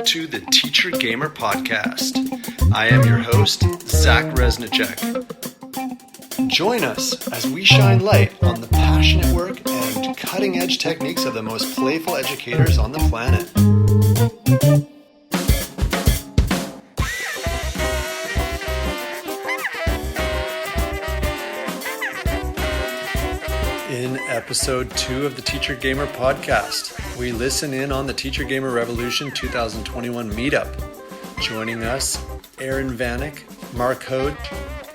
to the Teacher Gamer Podcast. I am your host, Zach Resnicek. Join us as we shine light on the passionate work and cutting-edge techniques of the most playful educators on the planet. In episode 2 of the Teacher Gamer Podcast, we listen in on the Teacher Gamer Revolution 2021 Meetup. Joining us, Aaron Vanek, Mark Hoge,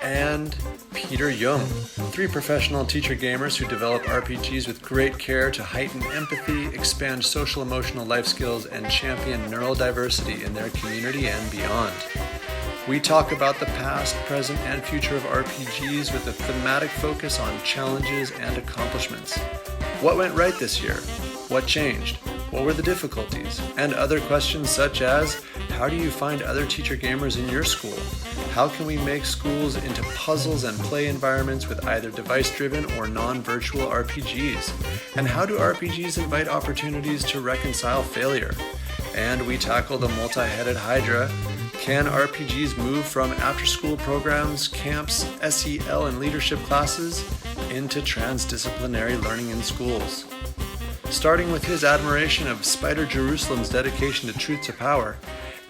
and Peter Jung, 3 professional teacher gamers who develop RPGs with great care to heighten empathy, expand social emotional life skills, and champion neurodiversity in their community and beyond. We talk about the past, present, and future of RPGs with a thematic focus on challenges and accomplishments. What went right this year? What changed? What were the difficulties? And other questions such as, how do you find other teacher gamers in your school? How can we make schools into puzzles and play environments with either device-driven or non-virtual RPGs? And how do RPGs invite opportunities to reconcile failure? And we tackle the multi-headed Hydra. Can RPGs move from after-school programs, camps, SEL, and leadership classes into transdisciplinary learning in schools? Starting with his admiration of Spider Jerusalem's dedication to truth to power,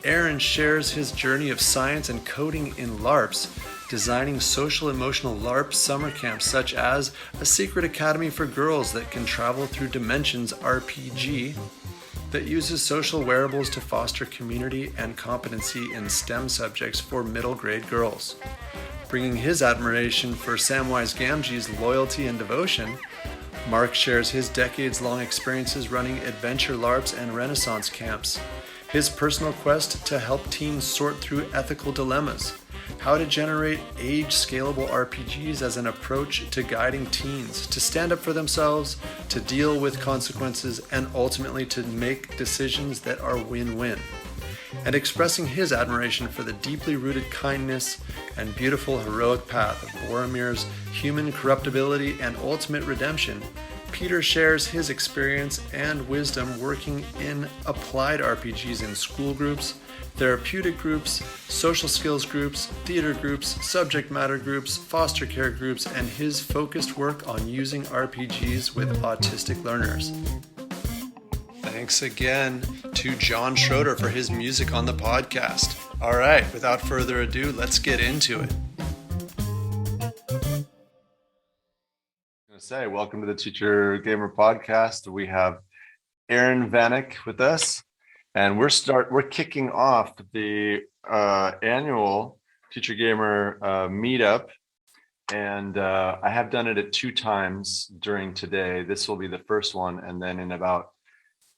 Aaron shares his journey of science and coding in LARPs, designing social-emotional LARP summer camps such as a secret academy for girls that can travel through dimensions RPG, that uses social wearables to foster community and competency in STEM subjects for middle grade girls. Bringing his admiration for Samwise Gamgee's loyalty and devotion, Mark shares his decades-long experiences running adventure LARPs and Renaissance camps, his personal quest to help teens sort through ethical dilemmas, how to generate age-scalable RPGs as an approach to guiding teens to stand up for themselves, to deal with consequences, and ultimately to make decisions that are win-win. And expressing his admiration for the deeply rooted kindness and beautiful heroic path of Boromir's human corruptibility and ultimate redemption, Peter shares his experience and wisdom working in applied RPGs in school groups, therapeutic groups, social skills groups, theater groups, subject matter groups, foster care groups, and his focused work on using RPGs with autistic learners. Thanks again to John Schroeder for his music on the podcast. All right, without further ado, let's get into it. Welcome to the Teacher Gamer Podcast. We have Aaron Vanek with us, and we're kicking off the annual Teacher Gamer Meetup, and I have done it at 2 times during today. This will be the first one, and then in about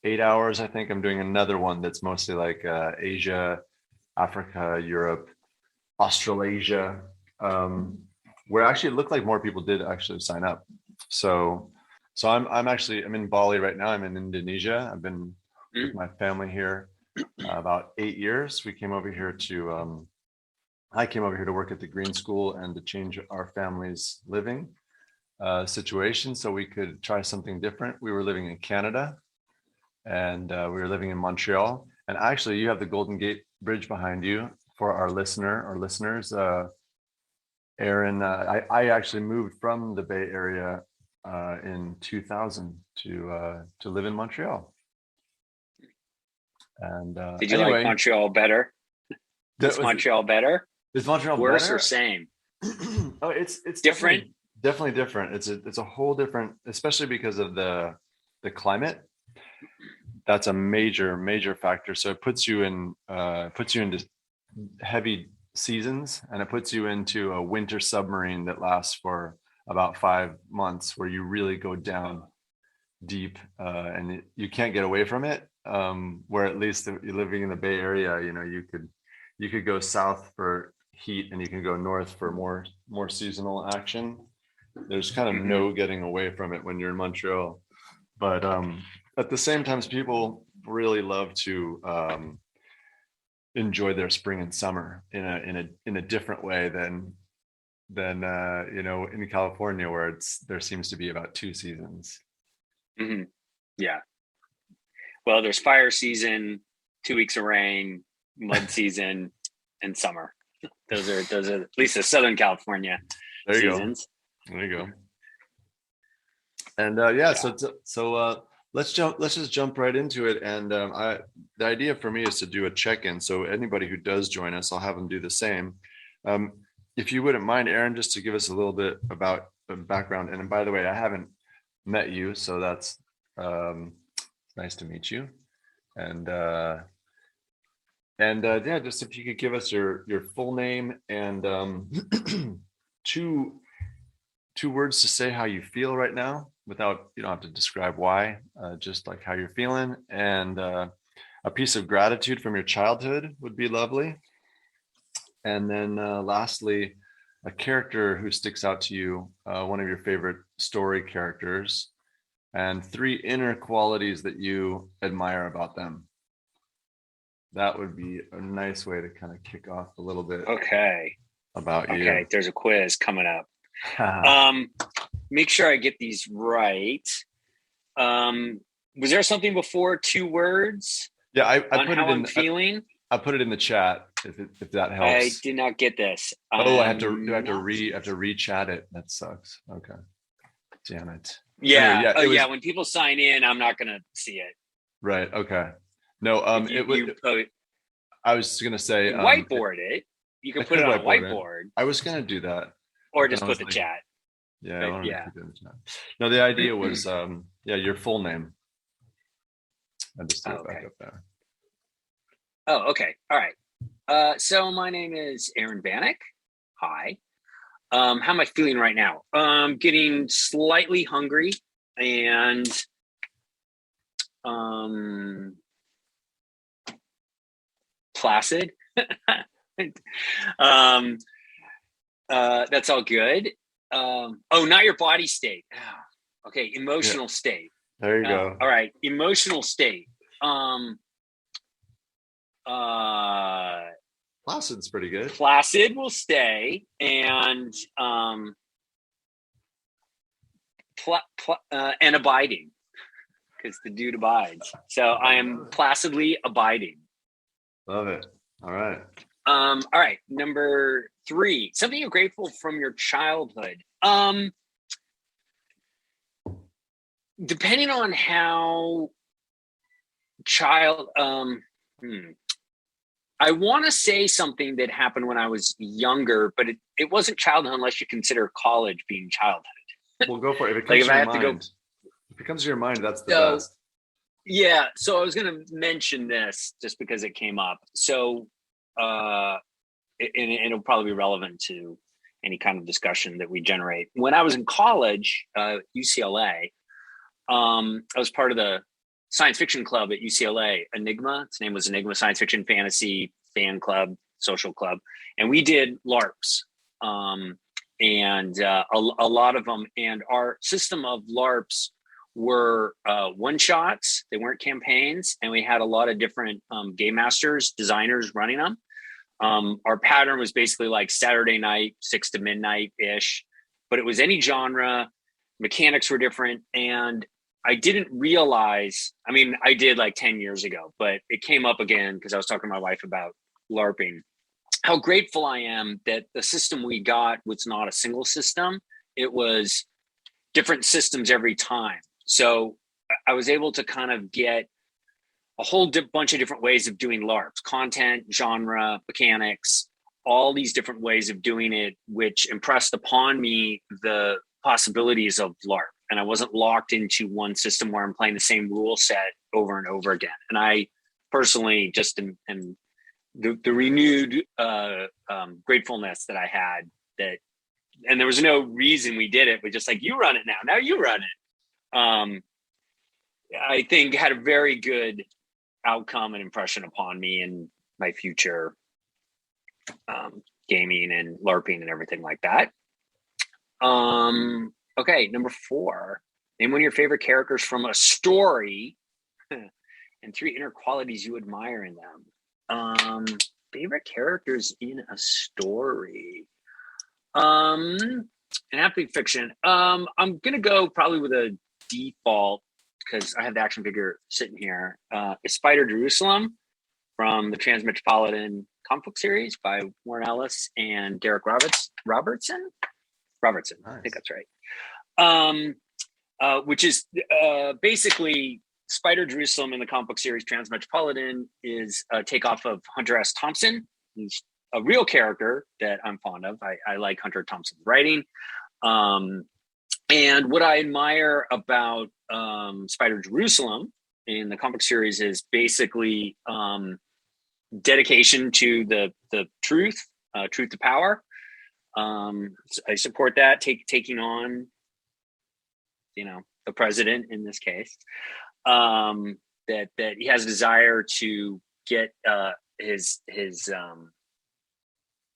8 hours, I think I'm doing another one that's mostly like Asia, Africa, Europe, Australasia, where actually it looked like more people did actually sign up. So I'm in Bali right now. I'm in Indonesia. I've been with my family here about 8 years. I came over here to work at the Green School and to change our family's living situation so we could try something different. We were living in Canada and we were living in Montreal. And actually, you have the Golden Gate Bridge behind you for our listeners. Aaron, I actually moved from the Bay Area in 2000 to live in Montreal. And did you like Montreal better? Is Montreal better? Is Montreal worse better? Or same? Oh, it's different. Definitely different. It's a whole different, especially because of the climate. That's a major factor. So it puts you into heavy seasons, and it puts you into a winter submarine that lasts for about 5 months, where you really go down deep, and you can't get away from it. Where at least if you're living in the Bay Area, you could go south for heat and you can go north for more seasonal action. There's kind of no getting away from it when you're in Montreal. But at the same time, people really love to enjoy their spring and summer in a different way than in California, where there seems to be about 2 seasons. Mm-hmm. Yeah. Well, there's fire season, 2 weeks of rain, mud season, and summer. Those are at least the Southern California seasons. There you go. And let's just jump right into it. And the idea for me is to do a check-in. So anybody who does join us, I'll have them do the same. If you wouldn't mind, Aaron, just to give us a little bit about the background. And by the way, I haven't met you, so that's nice to meet you. And just if you could give us your full name and two words to say how you feel right now, without, you don't have to describe why, just like how you're feeling, and a piece of gratitude from your childhood would be lovely. And then lastly, a character who sticks out to you, one of your favorite story characters, and 3 inner qualities that you admire about them. That would be a nice way to kind of kick off a little bit. Okay. About you. Okay, there's a quiz coming up. Make sure I get these right. Was there something before 2 words? Yeah, I put it in. I'm feeling. I put it in the chat if that helps. I did not get this. I have to re-chat it. That sucks. Okay. Damn it. Yeah. Anyway, when people sign in, I'm not gonna see it. Right. Okay. No. I was gonna say whiteboard it. You can put it on a whiteboard. I was gonna do that. Or just put the chat. Yeah. No, the idea was your full name. I just threw it back up there. Oh, okay. All right. So my name is Aaron Vanek. Hi. How am I feeling right now? Getting slightly hungry and placid. That's all good. Not your body state. Okay, emotional state. There you go. All right, emotional state. Placid's pretty good. Placid will stay, and and abiding, because the dude abides. So I am placidly abiding. Love it. All right. All right. Number 3, something you're grateful from your childhood. Depending on how I want to say something that happened when I was younger, but it wasn't childhood unless you consider college being childhood. We'll go for it. If it comes to your mind, if it comes to your mind, that's the best. Yeah. So I was going to mention this just because it came up. So, and it'll probably be relevant to any kind of discussion that we generate. When I was in college, UCLA, I was part of the science fiction club at UCLA, Enigma. Its name was Enigma Science Fiction Fantasy Fan Club, Social Club. And we did LARPs, and a lot of them. And our system of LARPs were one-shots. They weren't campaigns. And we had a lot of different game masters, designers running them. Our pattern was basically like Saturday night, 6 to midnight-ish. But it was any genre. Mechanics were different. And I didn't realize, I mean, I did like 10 years ago, but it came up again because I was talking to my wife about LARPing, how grateful I am that the system we got was not a single system. It was different systems every time. So I was able to kind of get a whole bunch of different ways of doing LARPs, content, genre, mechanics, all these different ways of doing it, which impressed upon me the possibilities of LARP. And I wasn't locked into one system where I'm playing the same rule set over and over again. And I personally just am the renewed gratefulness that I had that, and there was no reason we did it, but just like, you run it now you run it. I think had a very good outcome and impression upon me and my future gaming and LARPing and everything like that. Okay, number 4. Name one of your favorite characters from a story and 3 inner qualities you admire in them. Favorite characters in a story. And epic fiction. I'm gonna go probably with a default because I have the action figure sitting here. Is Spider Jerusalem. from the Transmetropolitan comic book series by Warren Ellis and Derek Robertson. I think that's right. Which is basically Spider Jerusalem in the comic book series Transmetropolitan is a takeoff of Hunter S. Thompson. He's a real character that I'm fond of. I like Hunter Thompson's writing. And what I admire about Spider Jerusalem in the comic book series is basically dedication to the truth to power. I support that, taking on, the president in this case, that he has a desire to get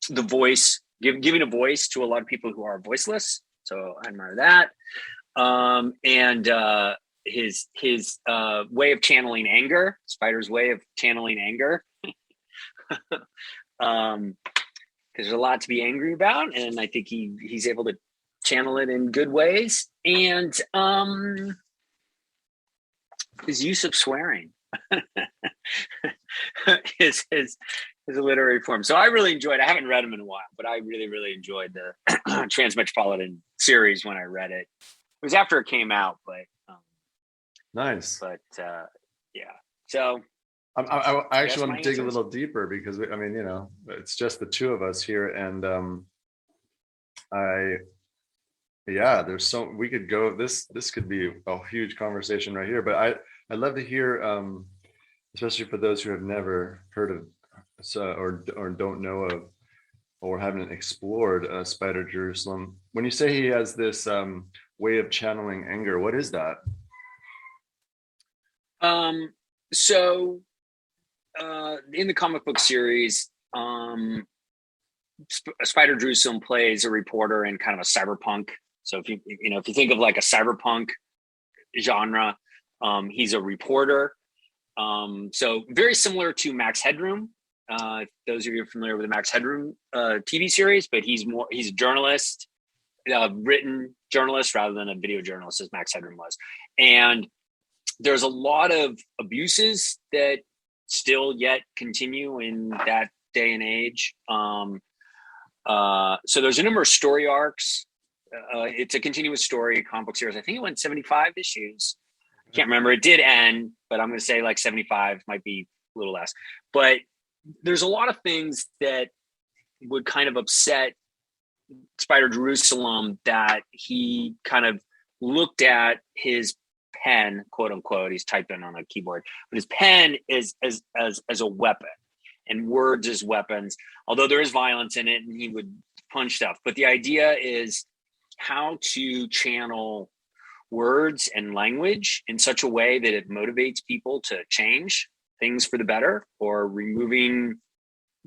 the voice, giving a voice to a lot of people who are voiceless. So I admire that. And his way of channeling anger, Spider's way of channeling anger. Because there's a lot to be angry about, and I think he's able to channel it in good ways. And his use of swearing, his literary form. So I really enjoyed. I haven't read him in a while, but I really, really enjoyed the Transmetropolitan series when I read it. It was after it came out, but nice. But yeah. So I actually want to dig a little deeper because it's just the two of us here, and there's so we could go. This could be a huge conversation right here, but I'd love to hear, especially for those who have never heard of or don't know of or haven't explored Spider Jerusalem. When you say he has this way of channeling anger, what is that? So in the comic book series, Spider Jerusalem plays a reporter in kind of a cyberpunk. So if you think of like a cyberpunk genre, he's a reporter. So very similar to Max Headroom. If those of you are familiar with the Max Headroom TV series, but he's a journalist, written journalist rather than a video journalist as Max Headroom was. And there's a lot of abuses that still yet continue in that day and age. So there's a number of story arcs. It's a continuous story comic book series. I think it went 75 issues. I can't remember. It did end, but I'm going to say like 75, might be a little less. But there's a lot of things that would kind of upset Spider Jerusalem that he kind of looked at his pen, quote unquote, he's typing on a keyboard, but his pen is as a weapon and words as weapons, although there is violence in it and he would punch stuff. But the idea is how to channel words and language in such a way that it motivates people to change things for the better, or removing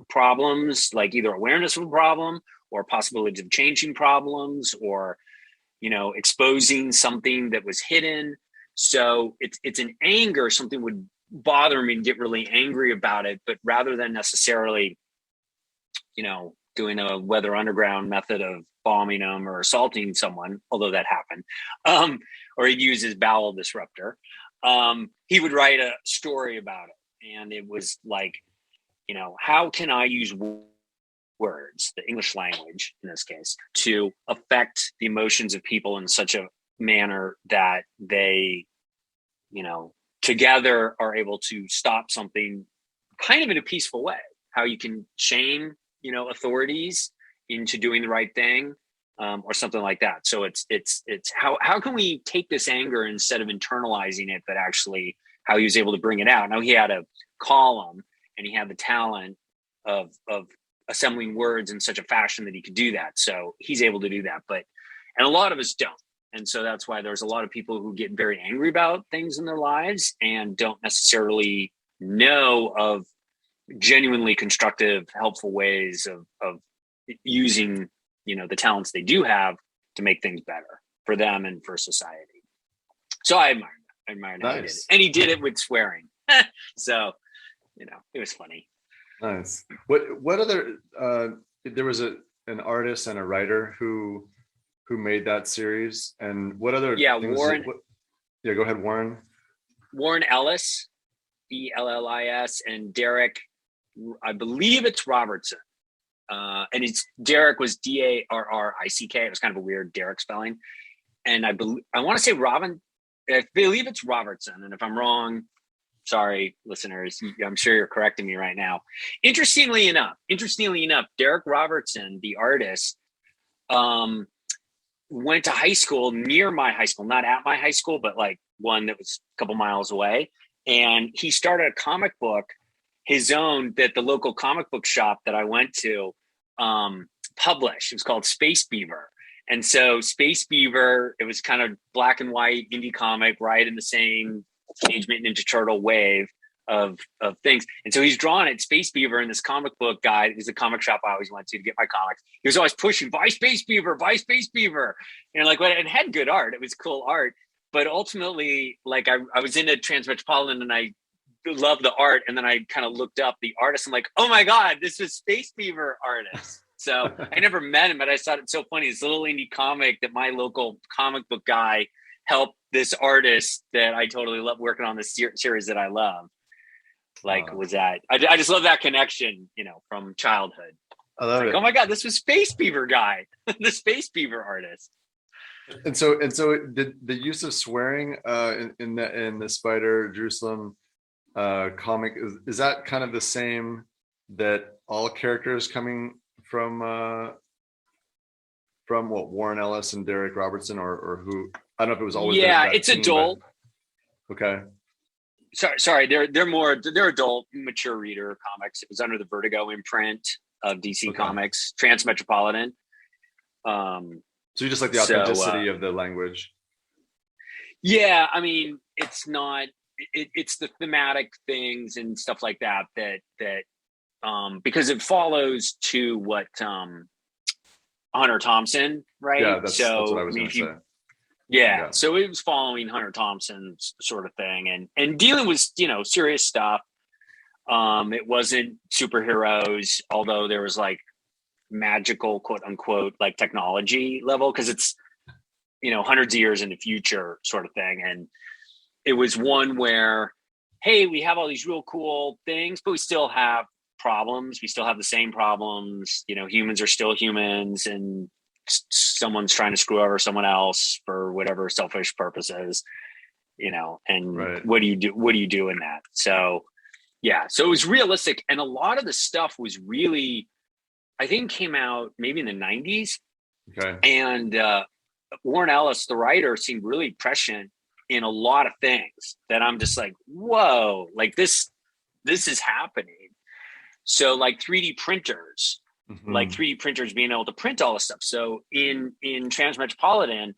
problems, like either awareness of a problem or possibilities of changing problems, or exposing something that was hidden. So it's an anger. Something would bother me and get really angry about it, but rather than necessarily doing a Weather Underground method of bombing them or assaulting someone, although that happened, or he'd use his bowel disruptor, he would write a story about it. And it was like, how can I use words, the English language in this case, to affect the emotions of people in such a manner that they, together are able to stop something kind of in a peaceful way. How you can shame, authorities into doing the right thing, or something like that. So it's how can we take this anger instead of internalizing it, but actually how he was able to bring it out. Now he had a column and he had the talent of assembling words in such a fashion that he could do that. So he's able to do that, and a lot of us don't. And so that's why there's a lot of people who get very angry about things in their lives and don't necessarily know of genuinely constructive, helpful ways of using, the talents they do have to make things better for them and for society. So I admire that. Nice. He did it. And he did it with swearing. So, it was funny. Nice. What other, there was an artist and a writer who made that series, and what other Warren. Go ahead, Warren. Warren Ellis Ellis, and Derek, I believe it's Robertson. And Derek was Darrick. It was kind of a weird Derek spelling. And I want to say I believe it's Robertson. And if I'm wrong, sorry, listeners, I'm sure you're correcting me right now. Interestingly enough, Derek Robertson, the artist, went to high school near my high school, not at my high school, but like one that was a couple miles away. And he started a comic book, his own, that the local comic book shop that I went to published. It was called Space Beaver. And so Space Beaver, it was kind of black and white indie comic, right in the same Teenage Mutant Ninja Turtle wave of things. And so he's drawn it, Space Beaver, and this comic book guy is a comic shop I always went to get my comics. He was always pushing, buy Space Beaver, buy Space Beaver. And like, it had good art. It was cool art. But ultimately, like I was into Transmetropolitan and I loved the art. And then I kind of looked up the artist. I'm like, oh my God, this was Space Beaver artist. So I never met him, but I thought it's so funny. This little indie comic that my local comic book guy helped this artist that I totally love working on this series that I love. Was that I just love that connection, from childhood. I love it. Oh my God, this was Space Beaver guy, the Space Beaver artist. And so the use of swearing in the Spider Jerusalem comic, is that kind of the same that all characters coming from what, Warren Ellis and Derek Robertson or who? I don't know if it was always it's team, adult. Okay. Sorry, they're adult, mature reader comics. It was under the Vertigo imprint of DC Comics, Transmetropolitan. So you just like the authenticity of the language. Yeah, I mean, it's not. It's the thematic things and stuff like that because it follows to what Hunter Thompson, right? Yeah, that's what I was going to say. Yeah, so it was following Hunter Thompson's sort of thing and dealing with, serious stuff. It wasn't superheroes, although there was like magical, quote unquote, like technology level, because it's, hundreds of years in the future sort of thing. And it was one where, hey, we have all these real cool things, but we still have problems. We still have the same problems. Humans are still humans, and someone's trying to screw over someone else for whatever selfish purposes, and right. What do you do in that? So it was realistic. And a lot of the stuff was really, I think, came out maybe in the 90s. Okay. And Warren Ellis, the writer, seemed really prescient in a lot of things that I'm just like, whoa, like this is happening. So like 3D printers, like 3D printers being able to print all this stuff. So in Transmetropolitan,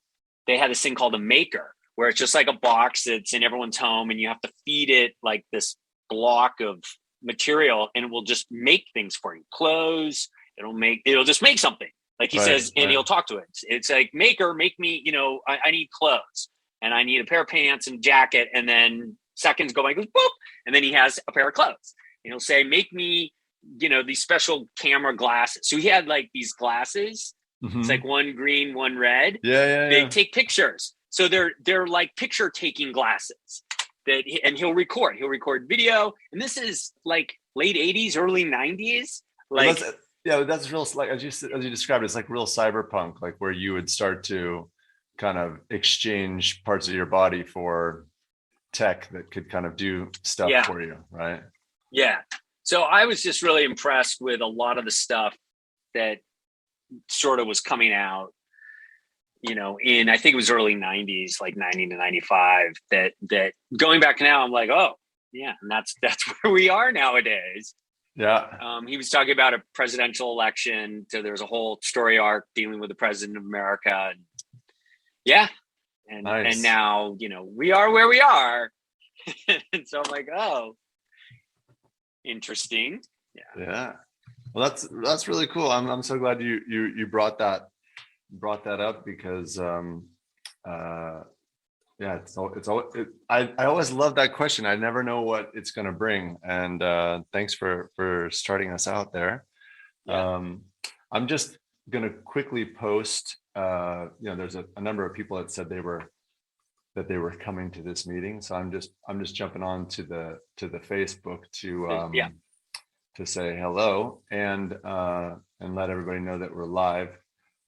they had this thing called a maker, where it's just like a box that's in everyone's home, and you have to feed it like this block of material, and it will just make things for you. Clothes, it'll just make something. Like he says, and he'll talk to it. It's like, maker, make me, I need clothes, and I need a pair of pants and jacket. And then seconds go by, goes boop, and then he has a pair of clothes. And he'll say, make me, these special camera glasses. So he had like these glasses. It's like one green, one red. They take pictures. So they're like picture taking glasses and he'll record video. And this is like late 80s, early 90s. Like, that's real. Like as you described, it's like real cyberpunk, like where you would start to kind of exchange parts of your body for tech that could kind of do stuff for you. Right. Yeah. So I was just really impressed with a lot of the stuff that sort of was coming out, in, I think it was early 90s, like 90 to 95, that going back now, I'm like, oh yeah. And that's where we are nowadays. Yeah. He was talking about a presidential election. So there's a whole story arc dealing with the president of America. And nice. And now, we are where we are. And so I'm like, oh, interesting. Yeah. Well, that's really cool. I'm so glad you brought that up, because I always love that question. I never know what it's going to bring, and thanks for starting us out there. I'm just going to quickly post. There's a number of people that said they were that they were coming to this meeting. So I'm just jumping on to the Facebook to say hello and let everybody know that we're live.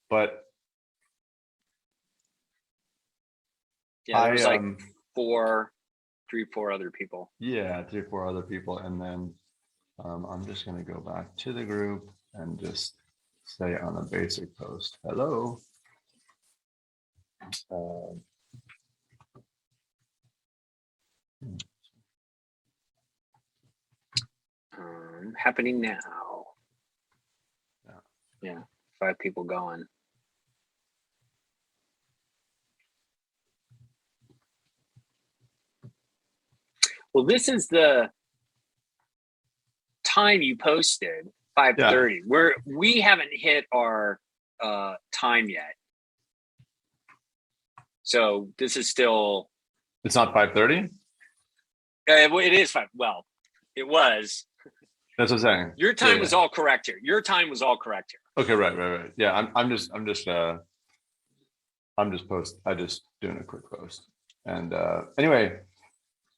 But there was like 4 other people. Yeah, 3 or 4 other people, and then I'm just going to go back to the group and just say on a basic post, hello. Happening now. Yeah, 5 people going. Well, this is the time you posted, 5:30. We haven't hit our time yet. So this is still. It's not 5:30? It is 5. Well, it was. That's what I'm saying. Your time was all correct here. Your time was all correct here. Okay, right. Yeah, I'm just doing a quick post. And anyway,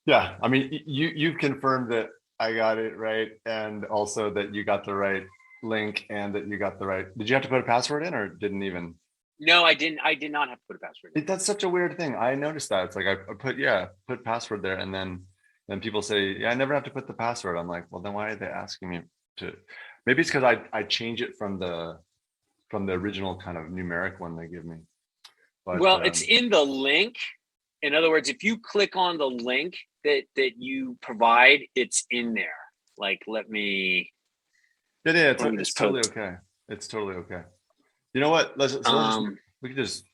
yeah, I mean, you confirmed that I got it right, and also that you got the right link, and that you got the right. Did you have to put a password in, or didn't even? No, I didn't. I did not have to put a password in. That's such a weird thing. I noticed that. It's like I put password there, and then people say, yeah, I never have to put the password. I'm like, well, then why are they asking me to? Maybe it's because I change it from the original kind of numeric one they give me. But, well, it's in the link. In other words, if you click on the link that you provide, it's in there. Like, let me. It's totally okay. It's totally okay. You know what? We can just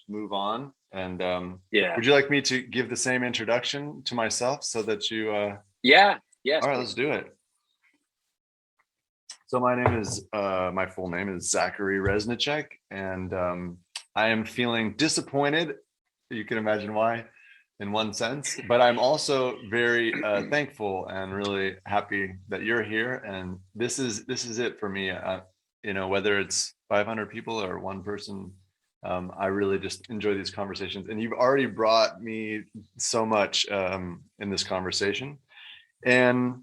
move on. And would you like me to give the same introduction to myself so that you? Yes. All right, let's do it. So my full name is Zachary Reznicek, and I am feeling disappointed. You can imagine why, in one sense, but I'm also very thankful and really happy that you're here. And this is it for me. Whether it's 500 people or one person, I really just enjoy these conversations. And you've already brought me so much in this conversation. And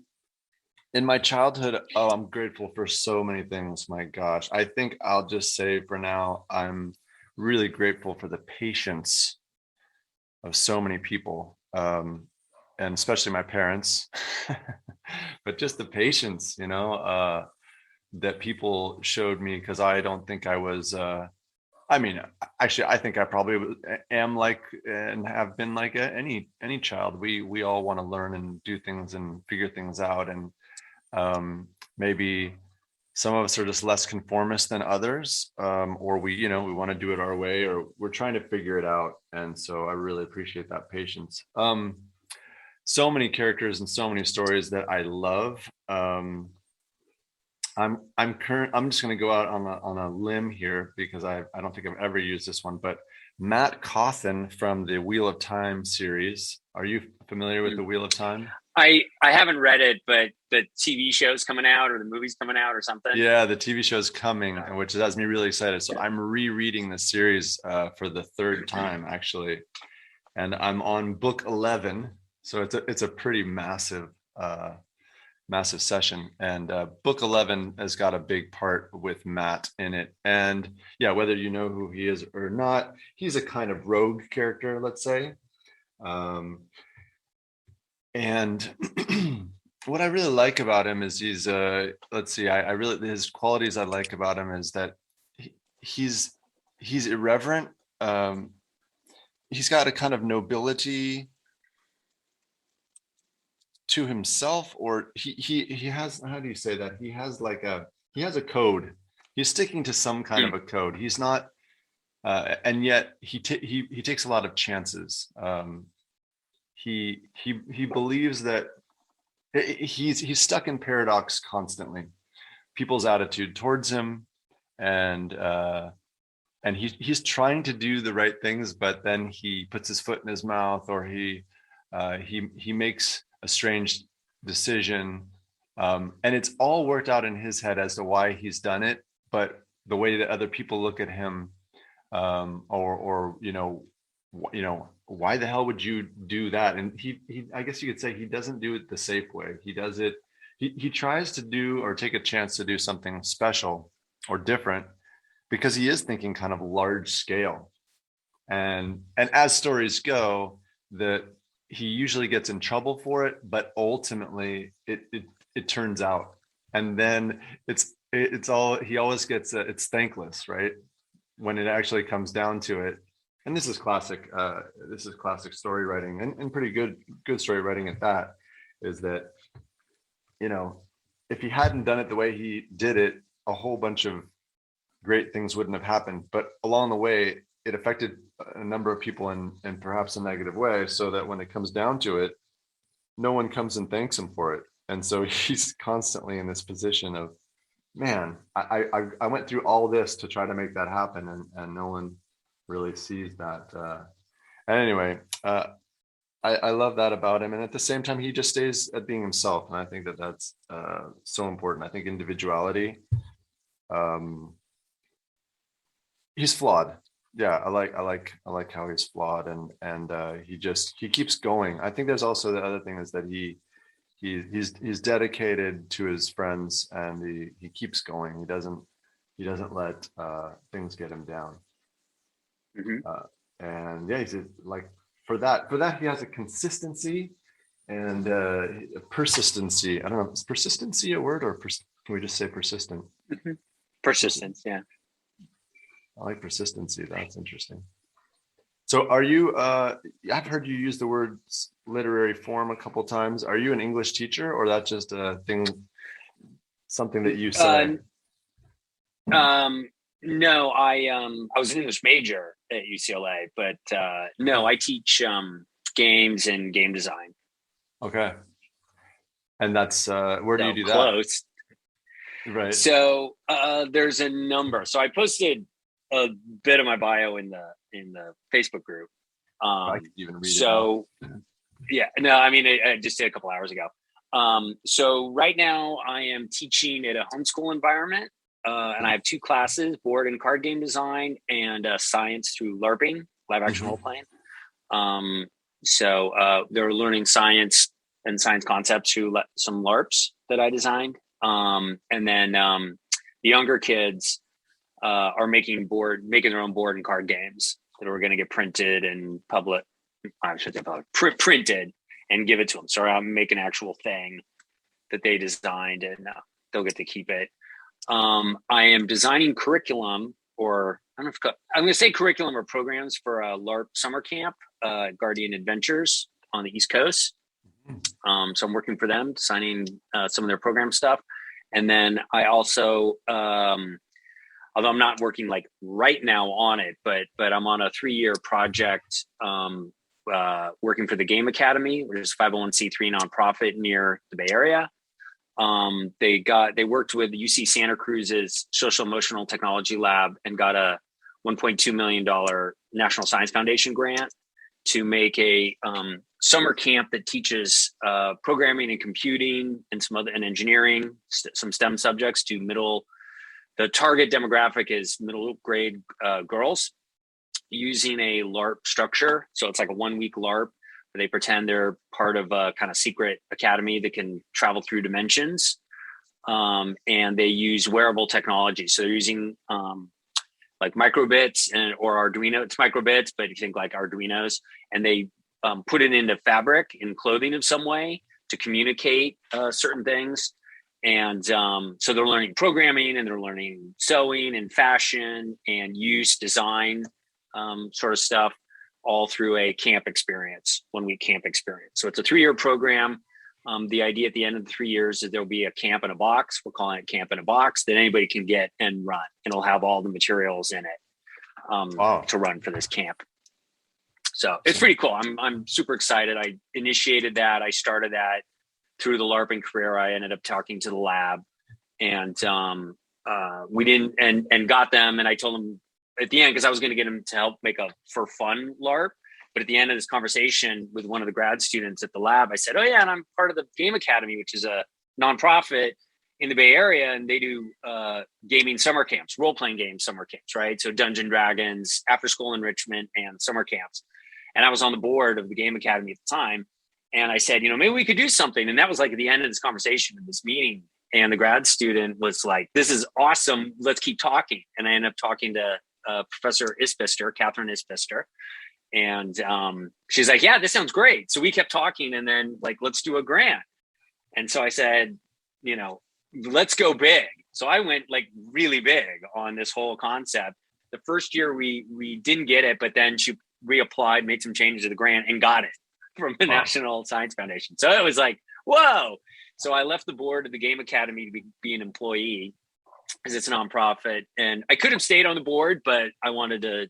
in my childhood, I'm grateful for so many things. My gosh, I think I'll just say for now, I'm really grateful for the patience of so many people, and especially my parents, but just the patience, that people showed me, because I don't think I was, actually, I think I probably am like, and have been like any child. We all want to learn and do things and figure things out. And maybe some of us are just less conformist than others, or we want to do it our way, or we're trying to figure it out. And so I really appreciate that patience. So many characters and so many stories that I love. I'm just going to go out on a limb here, because I don't think I've ever used this one, but Matt Cawthon from the Wheel of Time series. Are you familiar with the Wheel of Time? I haven't read it, but the TV show's coming out, or the movie's coming out, or something. Yeah, the TV show's coming, which has me really excited. So I'm rereading the series for the 3rd time, actually, and I'm on book 11. So it's a pretty massive session, and book 11 has got a big part with Matt in it. And yeah, whether you know who he is or not, he's a kind of rogue character, let's say. And what I really like about him is he's his qualities I like about him is that he's irreverent. He's got a kind of nobility to himself, or he has, how do you say that? He has a code. He's sticking to some kind of a code. He's not, and yet he takes a lot of chances. He believes that he's stuck in paradox constantly. People's attitude towards him, and he's trying to do the right things, but then he puts his foot in his mouth, or he makes a strange decision, and it's all worked out in his head as to why he's done it. But the way that other people look at him, or why the hell would you do that? And he I guess you could say he doesn't do it the safe way. He does it, he tries to do or take a chance to do something special or different because he is thinking kind of large scale. And as stories go, that he usually gets in trouble for it, but ultimately it turns out. And then it's all, he always gets it's thankless, right? When it actually comes down to it. And this is classic story writing and pretty good story writing at that, is that, if he hadn't done it the way he did it, a whole bunch of great things wouldn't have happened. But along the way, it affected a number of people in perhaps a negative way, so that when it comes down to it, no one comes and thanks him for it. And so he's constantly in this position of, man, I went through all this to try to make that happen, and no one really sees that. And anyway, I love that about him. And at the same time, he just stays at being himself. And I think that that's so important. I think individuality, he's flawed. Yeah, I like how he's flawed, and he keeps going. I think there's also the other thing is that he's dedicated to his friends, and he keeps going. He doesn't let things get him down. Mm-hmm. And yeah, he's like for that he has a consistency and a persistency. I don't know, is persistency a word, or can we just say persistent? Mm-hmm. Persistence, yeah. I like persistency. That's interesting. So are you, I've heard you use the word literary form a couple times. Are you an English teacher, or that's just a thing, something that you say? No, I was an English major at UCLA, but no, I teach games and game design. Okay. And that's, where do you do close. That? Right. So there's a number. So I posted a bit of my bio in the Facebook group. I could even read so it. Yeah, no, I mean, I just did a couple hours ago. So right now I am teaching at a homeschool environment, and I have two classes: board and card game design, and science through LARPing, live action role playing. So they're learning science and science concepts through some LARPs that I designed. And then the younger kids are making their own board and card games that are going to get printed and printed and give it to them. So I'm making an actual thing that they designed, and they'll get to keep it. I am designing curriculum, or I don't know if I'm going to say curriculum or programs for a LARP summer camp, Guardian Adventures on the East Coast. So I'm working for them, designing some of their program stuff. And then I also, although I'm not working like right now on it, but I'm on a 3-year project working for the Game Academy, which is a 501c3 nonprofit near the Bay Area. They worked with UC Santa Cruz's Social Emotional Technology Lab and got a $1.2 million National Science Foundation grant to make a summer camp that teaches programming and computing and engineering, some STEM subjects to the target demographic is middle grade girls, using a LARP structure. So it's like a 1-week LARP where they pretend they're part of a kind of secret academy that can travel through dimensions. And they use wearable technology. So they're using like microbits or Arduino. It's microbits, but if you think like Arduinos, and they put it into fabric in clothing of some way to communicate certain things. And so they're learning programming, and they're learning sewing and fashion and design sort of stuff, all through a camp experience, 1-week camp experience. So it's a 3-year program. The idea at the end of the 3 years is there'll be a camp in a box. We're calling it Camp in a Box, that anybody can get and run. And it'll have all the materials in it to run for this camp. So it's pretty cool. I'm super excited. I initiated that. I started that through the LARPing career. I ended up talking to the lab, and we didn't and got them. And I told them at the end, because I was going to get them to help make a for fun LARP. But at the end of this conversation with one of the grad students at the lab, I said, "Oh yeah, and I'm part of the Game Academy, which is a nonprofit in the Bay Area, and they do gaming summer camps, role-playing game summer camps, right? So Dungeon Dragons, after school enrichment, and summer camps." And I was on the board of the Game Academy at the time. And I said, maybe we could do something. And that was like at the end of this conversation in this meeting. And the grad student was like, this is awesome. Let's keep talking. And I ended up talking to Professor Isbister, Catherine Isbister. And she's like, yeah, this sounds great. So we kept talking, and then like, let's do a grant. And so I said, let's go big. So I went like really big on this whole concept. The first year we didn't get it, but then she reapplied, made some changes to the grant, and got it from the National Science Foundation. So it was like, whoa. So I left the board of the Game Academy to be an employee, because it's a nonprofit. And I could have stayed on the board, but I wanted to,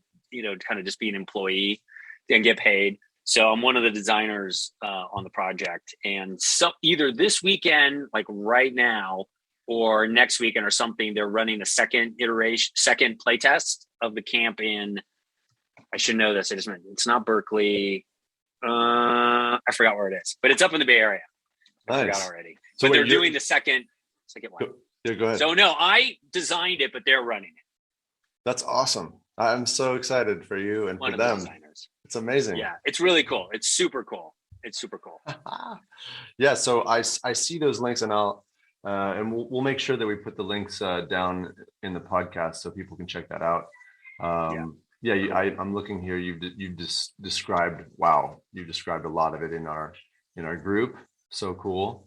kind of just be an employee and get paid. So I'm one of the designers on the project. And so either this weekend, like right now, or next weekend or something, they're running a second playtest of the camp in, I should know this, it's not Berkeley. I forgot where it is, but it's up in the Bay Area. Nice. I forgot already. So but they're doing the second one. Yeah, go ahead. So no, I designed it, but they're running it. That's awesome. I'm so excited for you and One for of the them. designers. It's amazing. Yeah, it's really cool. It's super cool. Yeah, so I see those links, and and we'll make sure that we put the links down in the podcast so people can check that out. I'm looking here. You've just described. Wow, you described a lot of it in our group. So cool.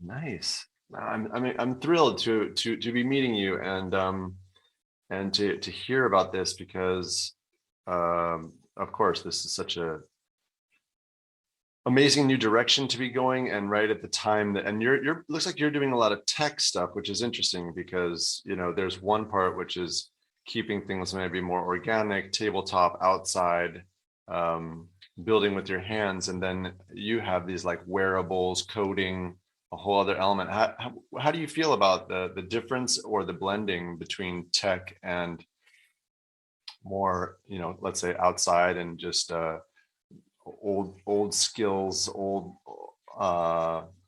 Nice. I'm thrilled to be meeting you and to hear about this, because of course this is such a amazing new direction to be going, and right at the time that, and you're looks like you're doing a lot of tech stuff, which is interesting, because there's one part which is keeping things maybe more organic, tabletop, outside, building with your hands, and then you have these like wearables, coding, a whole other element. How do you feel about the difference or the blending between tech and more, let's say outside and just old skills, old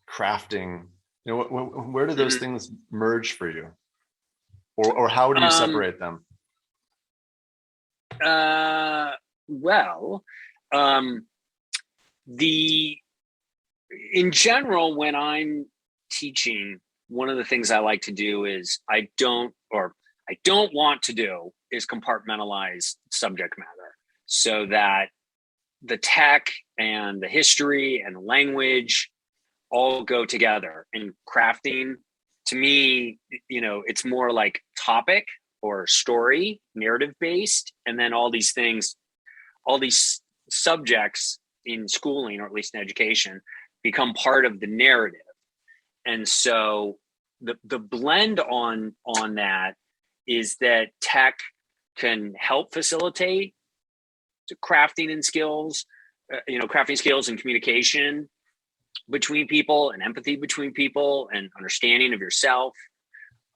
crafting? Where do those things merge for you, or how do you separate them? In general, when I'm teaching, one of the things I like to do is I don't want to do is compartmentalize subject matter, so that the tech and the history and language all go together. And crafting, to me, it's more like topic or story, narrative based, and then all these things, all these subjects in schooling, or at least in education, become part of the narrative. And so the blend on that is that tech can help facilitate the crafting and skills, crafting skills and communication between people, and empathy between people, and understanding of yourself.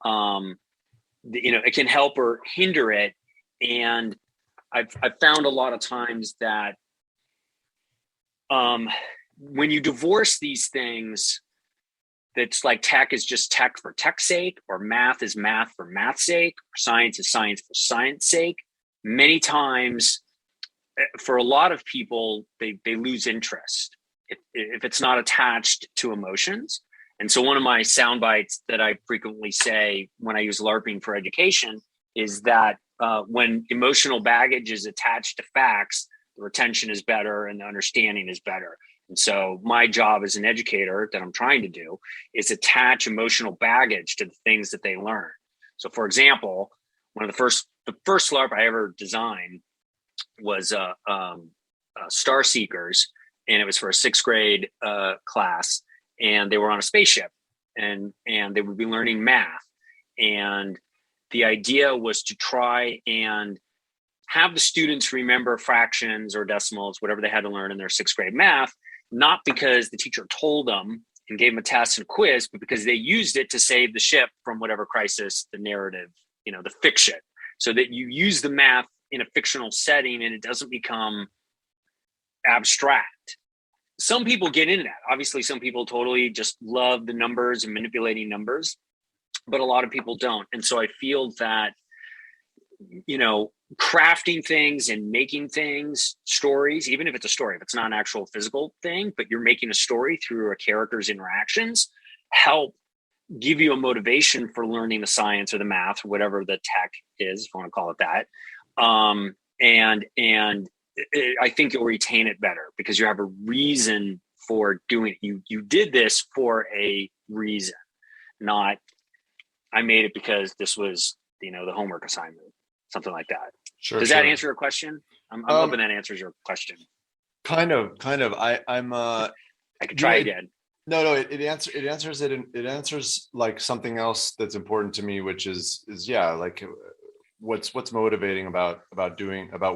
It can help or hinder it. And I've found a lot of times that when you divorce these things, that's like tech is just tech for tech's sake, or math is math for math's sake, or science is science for science sake. Many times, for a lot of people, they lose interest if it's not attached to emotions. And so one of my sound bites that I frequently say when I use LARPing for education is that when emotional baggage is attached to facts, the retention is better and the understanding is better. And so my job as an educator that I'm trying to do is attach emotional baggage to the things that they learn. So for example, one of the first LARP I ever designed was Star Seekers, and it was for a 6th grade class, and they were on a spaceship, and they would be learning math. And the idea was to try and have the students remember fractions or decimals, whatever they had to learn in their 6th grade math, not because the teacher told them and gave them a test and a quiz, but because they used it to save the ship from whatever crisis, the narrative, the fiction, so that you use the math in a fictional setting and it doesn't become abstract. Some people get into that. Obviously, some people totally just love the numbers and manipulating numbers, but a lot of people don't. And so I feel that, crafting things and making things, stories, even if it's a story, if it's not an actual physical thing, but you're making a story through a character's interactions, help give you a motivation for learning the science or the math or whatever the tech is, if you want to call it that. I think you'll retain it better because you have a reason for doing it. You did this for a reason, not I made it because this was, the homework assignment, something like that. Sure. Does that answer your question? I'm hoping that answers your question. Kind of. I could try again. No, it answers it. It answers like something else that's important to me, which is like what's motivating about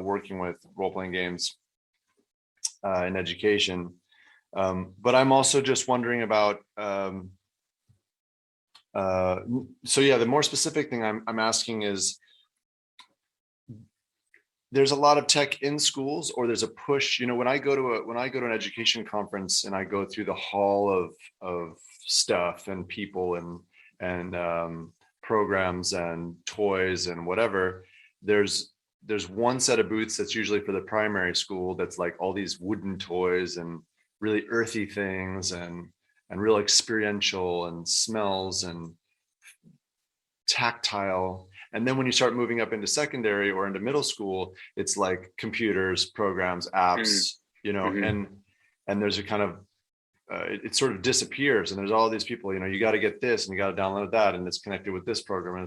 working with role-playing games in education. But I'm also just wondering about the more specific thing I'm asking is, there's a lot of tech in schools, or there's a push. When I go to an education conference and I go through the hall of stuff and people and programs and toys and whatever, there's one set of booths that's usually for the primary school that's like all these wooden toys and really earthy things and real experiential and smells and tactile. And then when you start moving up into secondary or into middle school, it's like computers, programs, apps, and there's a kind of, it sort of disappears. And there's all these people, you got to get this and you got to download that, and it's connected with this program.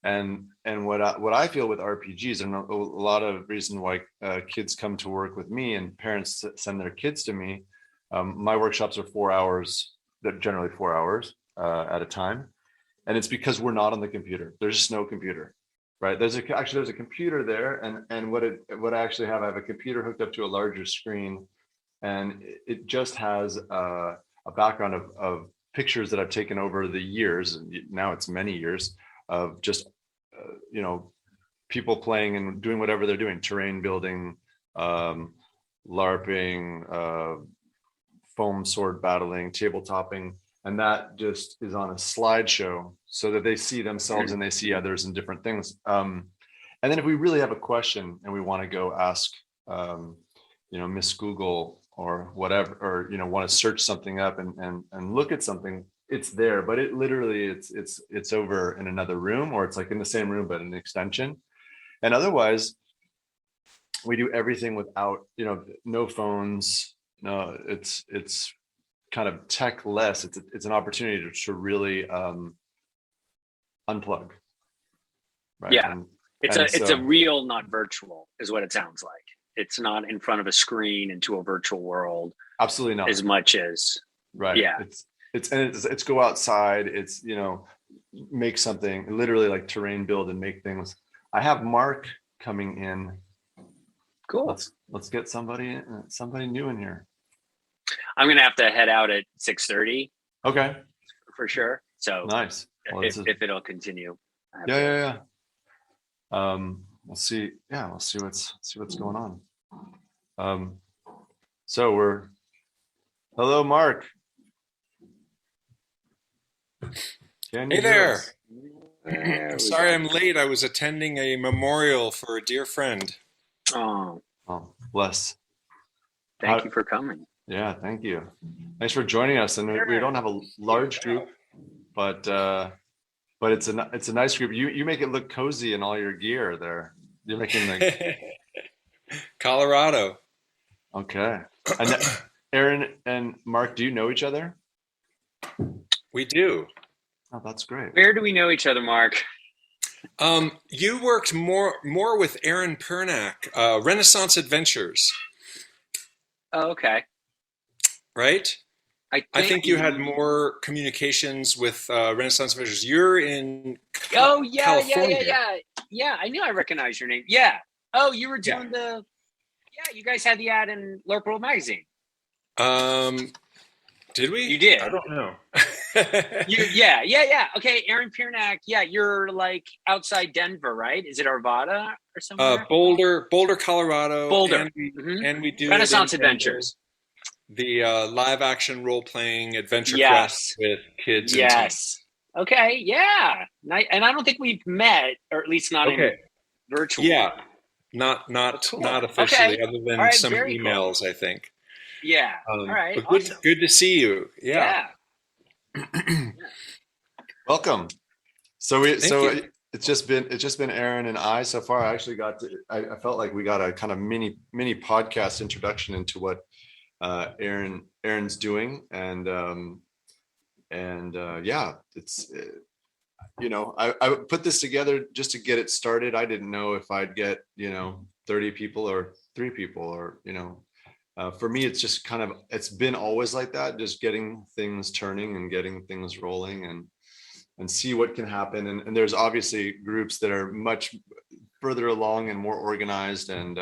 And what I feel with RPGs, and a lot of reason why kids come to work with me and parents send their kids to me. My workshops are 4 hours, they're generally 4 hours at a time. And it's because we're not on the computer. There's just no computer, right? There's a computer there, and what I actually have, I have a computer hooked up to a larger screen, and it just has a background of pictures that I've taken over the years, and now it's many years of just people playing and doing whatever they're doing, terrain building, LARPing, foam sword battling, tabletopping. And that just is on a slideshow so that they see themselves and they see others in different things. And then if we really have a question and we want to go ask, Miss Google or whatever, or, want to search something up and look at something, it's there, but it literally it's over in another room, or it's like in the same room, but an extension. And otherwise we do everything without, no phones. No, it's kind of tech less. It's an opportunity to really unplug, right? Yeah, it's a real, not virtual, is what it sounds like. It's not in front of a screen into a virtual world. Absolutely not. As much as right. Yeah, it's go outside. It's make something, literally like terrain build and make things. I have Mark coming in. Cool. Let's get somebody new in here. I'm gonna have to head out at 6:30. Okay. For sure. So nice. Well, if it'll continue. Yeah. We'll see. Yeah, we'll see what's going on. Hello, Mark. Hey there. Sorry I'm late. I was attending a memorial for a dear friend. Oh, bless. Thank you for coming. Yeah, thank you. Thanks for joining us. And we don't have a large group, but it's a nice group. You make it look cozy in all your gear there. You're making like Colorado. Okay. And Aaron and Mark, do you know each other? We do. Oh, that's great. Where do we know each other, Mark? You worked more with Aaron Pernak, Renaissance Adventures. Oh, okay. Right? I think you had more communications with Renaissance Adventures. You're in California. Yeah, I knew I recognized your name. Yeah. Oh, you were doing you guys had the ad in LARP World Magazine. Did we? You did. I don't know. Yeah. Okay, Aaron Piernak. Yeah, you're like outside Denver, right? Is it Arvada or something? Boulder, Colorado. Boulder. And we do Renaissance Adventures. The live action role playing adventure quest with kids. Yes. Okay. Yeah. And I don't think we've met, or at least not in virtual. Yeah. Cool. officially, Okay. other than All right. some Very cool. emails, I think. Yeah. All right. But Awesome. good to see you. Yeah. Welcome. So You. it's just been Aaron and I so far. I actually I felt like we got a kind of mini podcast introduction into what Aaron's doing, and yeah, it's I put this together just to get it started. I didn't know if I'd get 30 people or 3 people, or for me it's just it's been always like that, just getting things turning and getting things rolling and see what can happen. And there's obviously groups that are much further along and more organized. And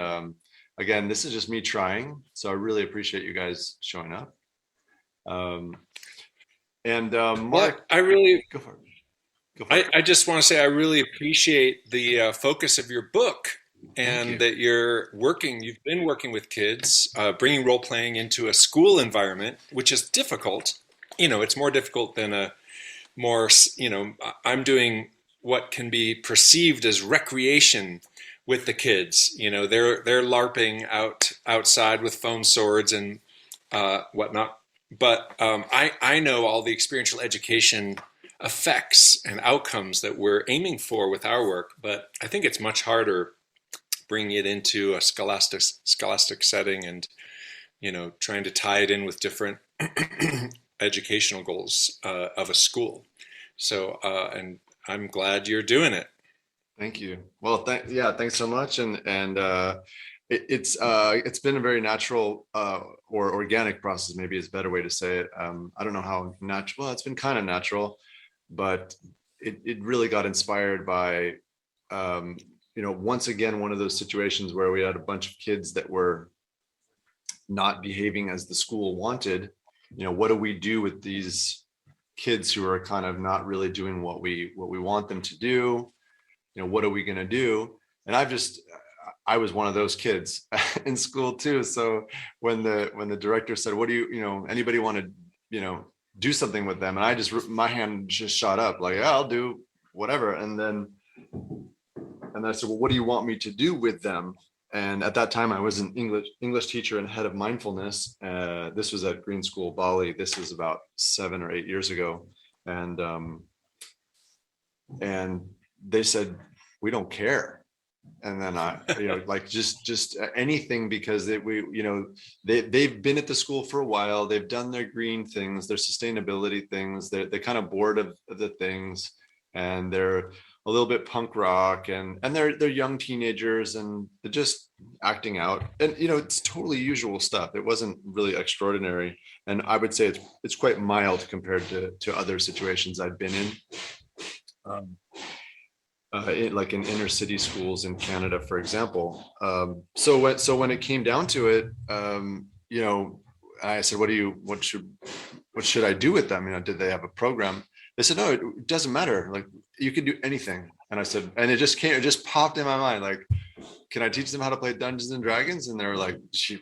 again, this is just me trying. So I really appreciate you guys showing up. Mark, I really go for it. I just want to say I really appreciate the focus of your book, and that you've been working with kids, bringing role playing into a school environment, which is difficult. It's more difficult than I'm doing what can be perceived as recreation with the kids. They're LARPing outside with foam swords and whatnot. But I know all the experiential education effects and outcomes that we're aiming for with our work, but I think it's much harder bringing it into a scholastic setting and trying to tie it in with different educational goals of a school. So and I'm glad you're doing it. Thank you. Well, thanks so much. And it's been a very natural or organic process, maybe is a better way to say it. I don't know how natural. Well, it's been kind of natural, but it really got inspired by once again, one of those situations where we had a bunch of kids that were not behaving as the school wanted. What do we do with these kids who are kind of not really doing what we want them to do? What are we going to do? And I was one of those kids in school too. So when the director said, what do anybody want to do something with them, and my hand just shot up like, yeah, I'll do whatever. And I said, well, what do you want me to do with them? And at that time I was an English teacher and head of mindfulness. This was at Green School Bali. This was about 7 or 8 years ago. And they said, we don't care. And then I, like just anything, because they've been at the school for a while. They've done their green things, their sustainability things. They're kind of bored of the things, and they're a little bit punk rock, and they're young teenagers, and they're just acting out. And it's totally usual stuff. It wasn't really extraordinary, and I would say it's quite mild compared to other situations I've been in. Like in inner city schools in Canada, for example. So when it came down to it, I said, what should I do with them? Did they have a program? They said, no, it doesn't matter. Like, you can do anything. And I said, and it just popped in my mind, like, can I teach them how to play Dungeons and Dragons? And they were like,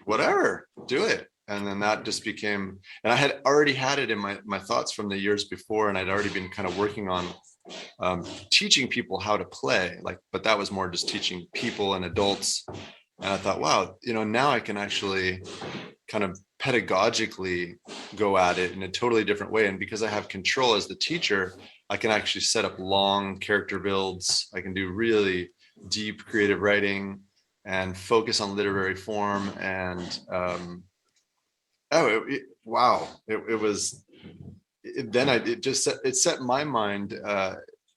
whatever, do it. And then that just became, and I had already had it in my thoughts from the years before, and I'd already been kind of working on teaching people how to play, but that was more just teaching people and adults. And I thought, wow, now I can actually kind of pedagogically go at it in a totally different way. And because I have control as the teacher, I can actually set up long character builds. I can do really deep creative writing and focus on literary form. And it set my mind,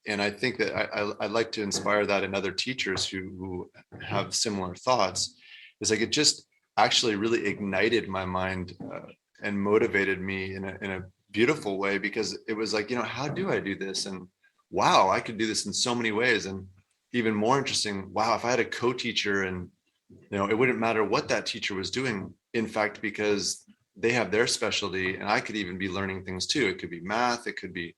and I think that I'd like to inspire that in other teachers who have similar thoughts. It's like it just actually really ignited my mind and motivated me in a beautiful way, because it was like, how do I do this? And wow, I could do this in so many ways. And even more interesting, wow, if I had a co-teacher, and it wouldn't matter what that teacher was doing, in fact, because they have their specialty, and I could even be learning things too. It could be math, it could be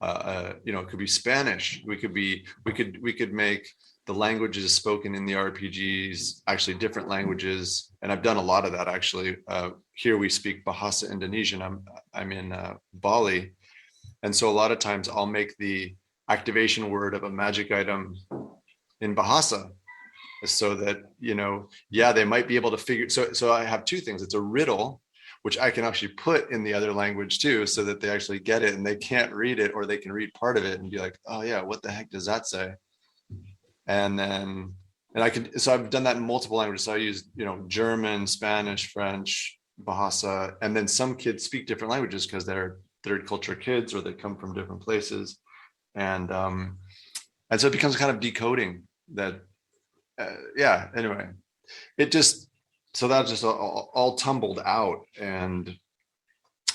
it could be Spanish. We could make the languages spoken in the RPGs actually different languages, and I've done a lot of that actually. Here we speak Bahasa Indonesian. I'm in Bali, and so a lot of times I'll make the activation word of a magic item in Bahasa, so that, yeah, they might be able to figure. So I have two things. It's a riddle, which I can actually put in the other language too, so that they actually get it and they can't read it, or they can read part of it and be like, oh yeah, what the heck does that say? And then, so I've done that in multiple languages. So I use, German, Spanish, French, Bahasa, and then some kids speak different languages because they're third culture kids or they come from different places. And so it becomes kind of decoding that, anyway, so that just all tumbled out, and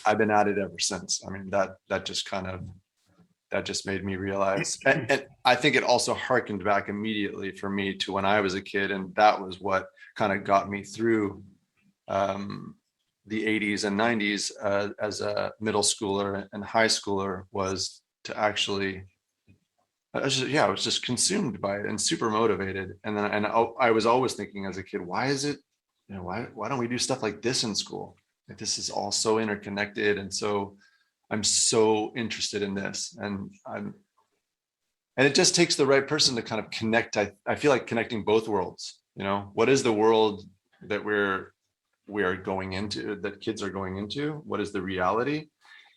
I've been at it ever since. I mean, that just made me realize, and I think it also harkened back immediately for me to when I was a kid, and that was what kind of got me through the 80s and 90s as a middle schooler and high schooler, was to actually, I was just consumed by it and super motivated. And then I was always thinking as a kid, why is it, why don't we do stuff like this in school? Like, this is all so interconnected, and so I'm so interested in this, and it just takes the right person to kind of connect. I feel like connecting both worlds. What is the world that we are going into, that kids are going into? What is the reality?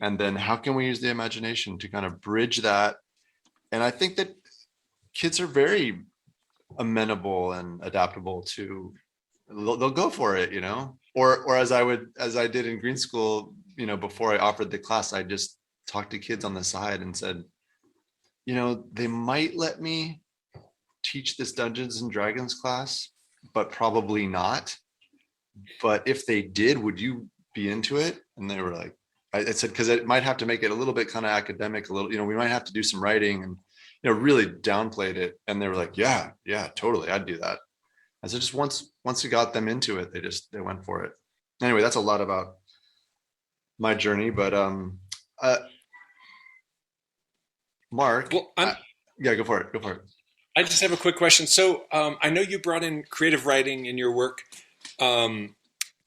And then how can we use the imagination to kind of bridge that? And I think that kids are very amenable and adaptable to, they'll go for it, or as I did in green school, before I offered the class, I just talked to kids on the side and said, they might let me teach this Dungeons and Dragons class, but probably not. But if they did, would you be into it? And they were like, I said, because it might have to make it a little bit kind of academic, a little, we might have to do some writing, and, really downplayed it. And they were like, yeah, totally, I'd do that. And so just once you got them into it, they went for it. Anyway, that's a lot about my journey, but Mark, well, go for it. I just have a quick question. So I know you brought in creative writing in your work.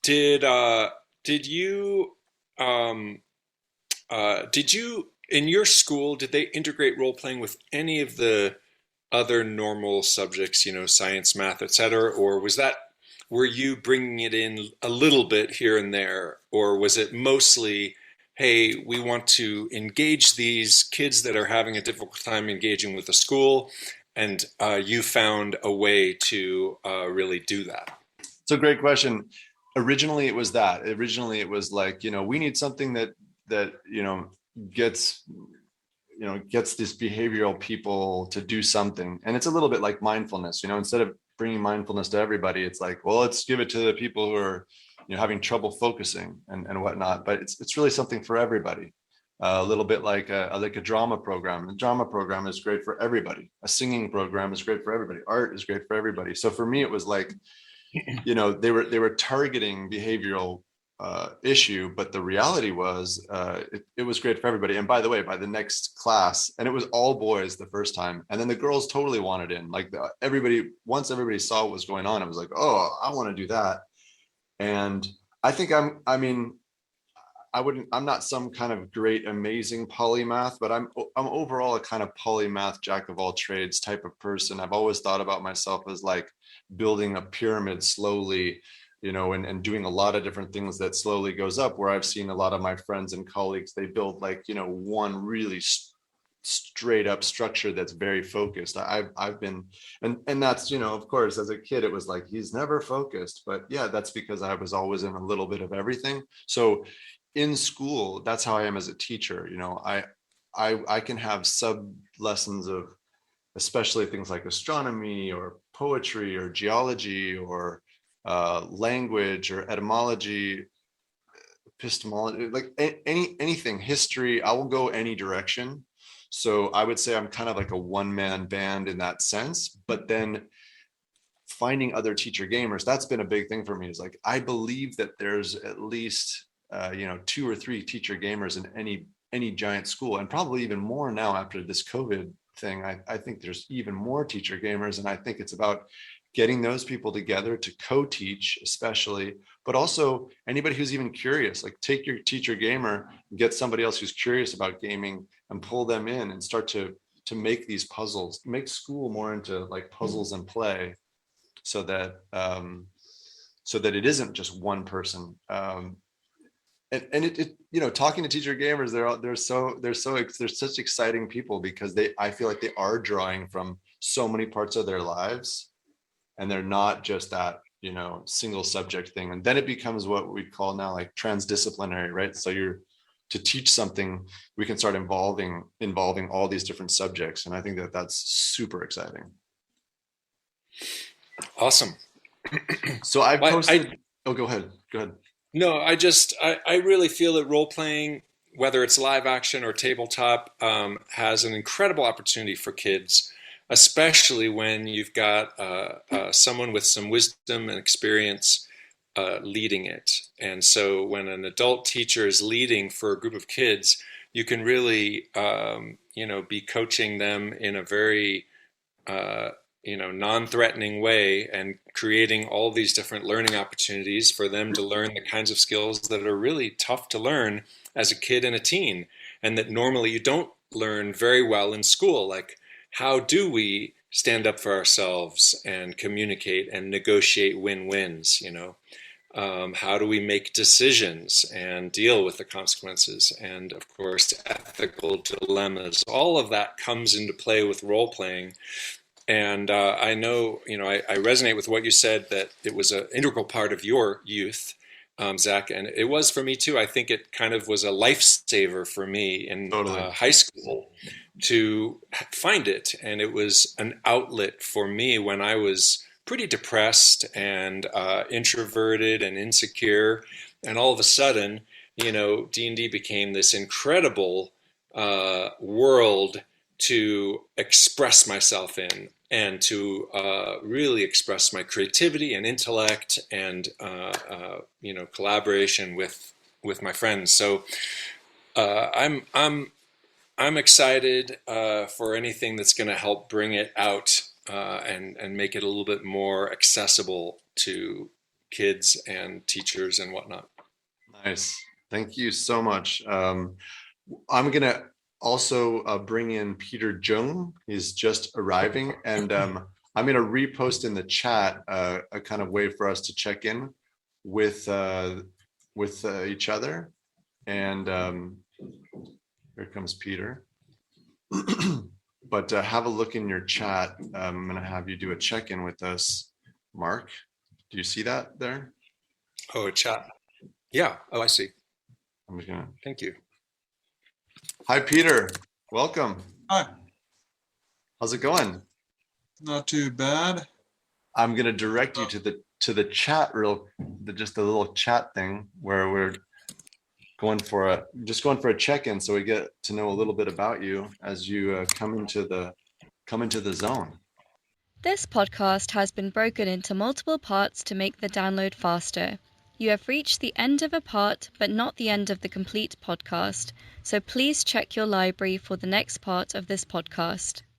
Did you in your school, did they integrate role playing with any of the other normal subjects, science, math, etc., or were you bringing it in a little bit here and there, or was it mostly, hey, we want to engage these kids that are having a difficult time engaging with the school, and you found a way to really do that? It's a great question. Originally, it was that. Originally, it was like, we need something that gets these behavioral people to do something. And it's a little bit like mindfulness, instead of bringing mindfulness to everybody, it's like, well, let's give it to the people who are, having trouble focusing and whatnot. But it's really something for everybody. A little bit like a drama program. A drama program is great for everybody. A singing program is great for everybody. Art is great for everybody. So for me, it was like, they were targeting behavioral issue, but the reality was it was great for everybody. And by the way, by the next class, and it was all boys the first time, and then the girls totally wanted in. Like once everybody saw what was going on, it was like, oh, I want to do that. And I think I'm not some kind of great, amazing polymath, but I'm overall a kind of polymath, jack of all trades type of person. I've always thought about myself as like building a pyramid slowly, and doing a lot of different things that slowly goes up, where I've seen a lot of my friends and colleagues, they build like, one really straight up structure that's very focused. I've been, and that's, of course, as a kid, it was like, he's never focused, but yeah, that's because I was always in a little bit of everything. So in school, that's how I am as a teacher. I can have sub lessons of, especially things like astronomy or poetry or geology or language or etymology, epistemology, like anything, history. I will go any direction. So I would say I'm kind of like a one-man band in that sense. But then finding other teacher gamers, that's been a big thing for me. Is like, I believe that there's at least 2 or 3 teacher gamers in any giant school, and probably even more now after this COVID thing. I think there's even more teacher gamers, and I think it's about getting those people together to co-teach, especially, but also anybody who's even curious. Like, take your teacher gamer and get somebody else who's curious about gaming and pull them in and start to make these puzzles, make school more into like puzzles and play. so that it isn't just one person. And it talking to teacher gamers, they're such exciting people, because I feel like they are drawing from so many parts of their lives, and they're not just that single subject thing. And then it becomes what we call now like transdisciplinary, right? So to teach something, we can start involving all these different subjects, and I think that that's super exciting. Awesome. So I posted. Go ahead. No, I really feel that role playing, whether it's live action or tabletop, has an incredible opportunity for kids, especially when you've got someone with some wisdom and experience leading it. And so when an adult teacher is leading for a group of kids, you can really, be coaching them in a very, non-threatening way, and creating all these different learning opportunities for them to learn the kinds of skills that are really tough to learn as a kid and a teen, and that normally you don't learn very well in school. Like, how do we stand up for ourselves and communicate and negotiate win-wins? How do we make decisions and deal with the consequences? And of course, ethical dilemmas. All of that comes into play with role playing. And I know, I resonate with what you said, that it was an integral part of your youth, Zach, and it was for me too. I think it kind of was a lifesaver for me in high school to find it. And it was an outlet for me when I was pretty depressed and introverted and insecure. And all of a sudden, D&D became this incredible world to express myself in, and to really express my creativity and intellect and collaboration with my friends. So I'm excited for anything that's going to help bring it out and make it a little bit more accessible to kids and teachers and whatnot. Nice, thank you so much. I'm gonna also bring in Peter Jung. He's just arriving, and I'm going to repost in the chat a kind of way for us to check in with each other. And here comes Peter. But have a look in your chat. I'm going to have you do a check-in with us. Mark, do you see that there? Oh, a chat. Yeah. Oh, I see. Thank you. Hi, Peter. Welcome. Hi. How's it going? Not too bad. I'm going to direct you to the chat just a little chat thing where we're going for a check-in, so we get to know a little bit about you as you come into the zone. This podcast has been broken into multiple parts to make the download faster. You have reached the end of a part, but not the end of the complete podcast, so please check your library for the next part of this podcast.